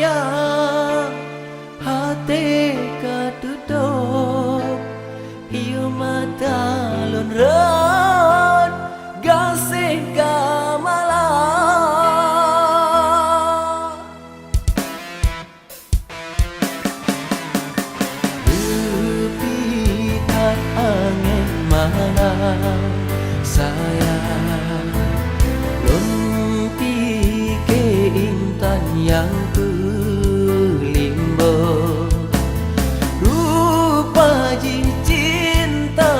sayang hati ketutup iu mata lonron gasih gamalah lepitan angin malam sayang lumpi ke intan yang kelimbo rupa cinta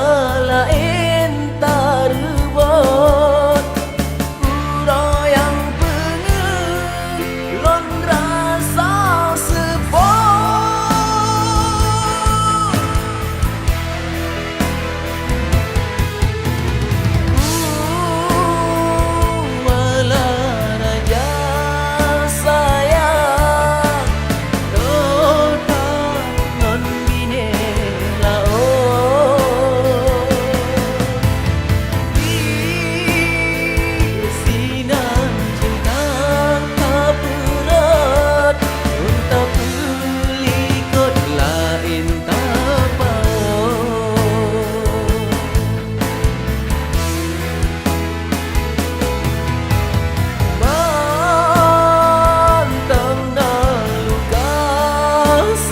lain terbuat ura yang pengen lon rasa sebut wala raja sayang doda non bine lao di sinan cinta tak berat untuk beli kot lain tak mau bantang dan luka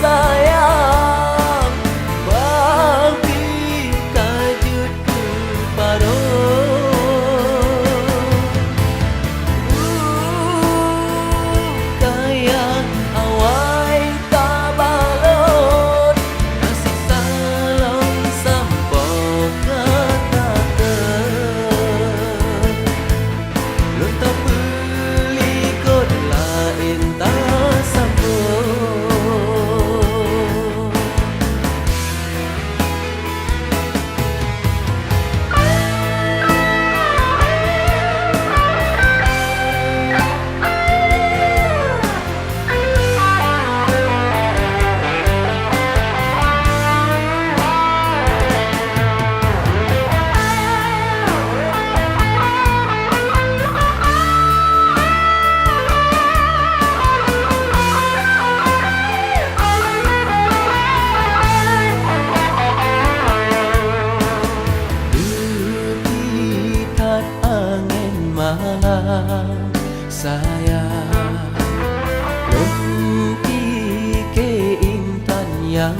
sayang bagi kajut kayang awai tak balon kasih salam sampai kata lu tak beli kot lain tak sambung lepitan angin malam sayang lumpi ke intan yang